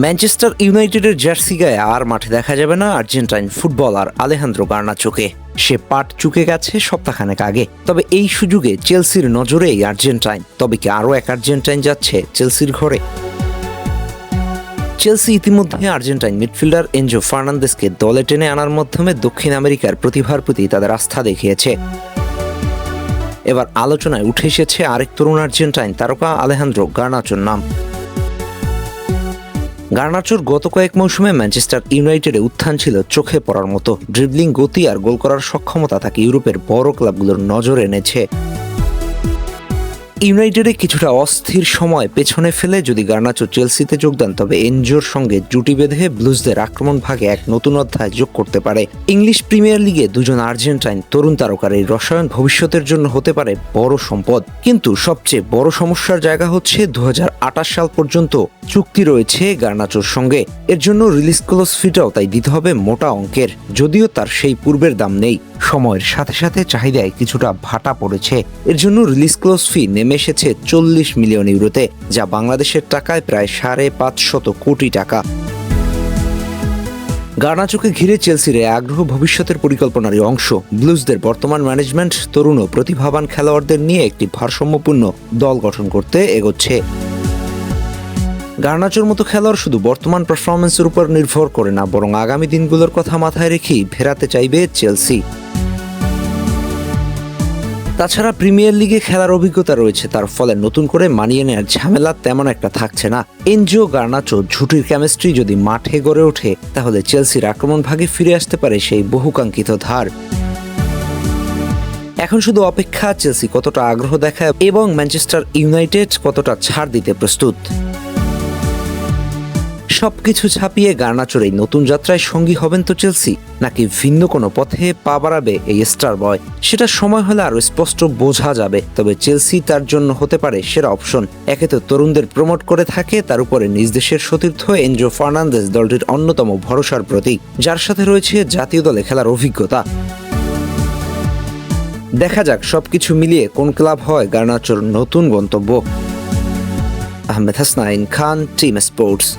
Manchester ইউনাইটেডের jersey গায়ে আর মাঠে দেখা যাবে না আর্জেন্টাইন ফুটবলার আলেহান্দ্রো গার্নাচোকে। সে পাট চুকে গেছে সপ্তাহখানেক আগে। তবে এই সুযোগে চেলসির নজরেই আর্জেন্টাইন। তবে কি আরও এক আর্জেন্টাইন যাচ্ছে চেলসির ঘরে? চেলসি ইতিমধ্যে আর্জেন্টাইন মিডফিল্ডার এনজো ফার্নান্দেসকে দলে টেনে আনার মাধ্যমে দক্ষিণ আমেরিকার প্রতিভার প্রতি তাদের আস্থা দেখিয়েছে। এবার আলোচনায় উঠে এসেছে আরেক তরুণ আর্জেন্টাইন তারকা আলেহান্দ্রো গার্নাচোর নাম। গার্নাচোর গত কয়েক মৌসুমে ম্যানচেস্টার ইউনাইটেডে উত্থান ছিল চোখে পড়ার মতো। ড্রিবলিং গতি আর গোল করার সক্ষমতা তাকে ইউরোপের বড় ক্লাবগুলোর নজর এনেছে। ইউনাইটেডে কিছুটা অস্থির সময় পেছনে ফেলে যদি গার্নাচো চেলসিতে যোগ দেন, তবে এনজোর সঙ্গে জুটি বেঁধে ব্লুজদের আক্রমণ ভাগে এক নতুন অধ্যায় যোগ করতে পারে। ইংলিশ প্রিমিয়ার লিগে দুজন আর্জেন্টাইন তরুণ তারকার এই রসায়ন ভবিষ্যতের জন্য হতে পারে বড় সম্পদ। কিন্তু সবচেয়ে বড় সমস্যার জায়গা হচ্ছে 2028 সাল পর্যন্ত চুক্তি রয়েছে গার্নাচোর সঙ্গে। এর জন্য রিলিজ ক্লোজ ফিটাও তাই দিতে হবে মোটা অঙ্কের, যদিও তার সেই পূর্বের দাম নেই। সময়ের সাথে সাথে চাহিদায় কিছুটা ভাটা পড়েছে। এর জন্য রিলিজ ক্লোজ ফি নেমে এসেছে 40 মিলিয়ন ইউরোতে, যা বাংলাদেশের টাকায় প্রায় 550 কোটি টাকা। গার্নাচোকে ঘিরে চেলসির আগ্রহ ভবিষ্যতের পরিকল্পনারই অংশ। ব্লুজদের বর্তমান ম্যানেজমেন্ট তরুণ ও প্রতিভাবান খেলোয়াড়দের নিয়ে একটি ভারসাম্যপূর্ণ দল গঠন করতে এগোচ্ছে। গার্নাচোর মতো খেলোয়াড় শুধু বর্তমান পারফরমেন্সের উপর নির্ভর করে না, বরং আগামী দিনগুলোর কথা মাথায় রেখেই ফেরাতে চাইবে চেলসি। তাছাড়া প্রিমিয়ার লিগে খেলার অভিজ্ঞতা রয়েছে তার, ফলে নতুন করে মানিয়ে নেওয়ার ঝামেলা তেমন একটা থাকছে না। এনজো গার্নাচো জুটির কেমিস্ট্রি যদি মাঠে গড়ে ওঠে, তাহলে চেলসির আক্রমণ ভাগে ফিরে আসতে পারে সেই বহুকাঙ্ক্ষিত ধার। এখন শুধু অপেক্ষা চেলসি কতটা আগ্রহ দেখায় এবং ম্যানচেস্টার ইউনাইটেড কতটা ছাড় দিতে প্রস্তুত। সবকিছু ছাপিয়ে গার্নাচোর এই নতুন যাত্রায় সঙ্গী হবেন তো চেলসি, নাকি ভিন্ন কোনো পথে পা বাড়াবে এই স্টার বয়? সেটা সময় হলে আরো স্পষ্ট বোঝা যাবে। তবে চেলসি তার জন্য হতে পারে সেরা অপশন। একে তো তরুণদের প্রমোট করে থাকে, তার উপরে নিজ দেশের সতীর্থ এনজো ফার্নান্দেস দলটির অন্যতম ভরসার প্রতীক, যার সাথে রয়েছে জাতীয় দলে খেলার অভিজ্ঞতা। দেখা যাক সবকিছু মিলিয়ে কোন ক্লাব হয় গার্নাচোর নতুন গন্তব্য। আহমেদ হাসনাইন খান, টিম স্পোর্টস।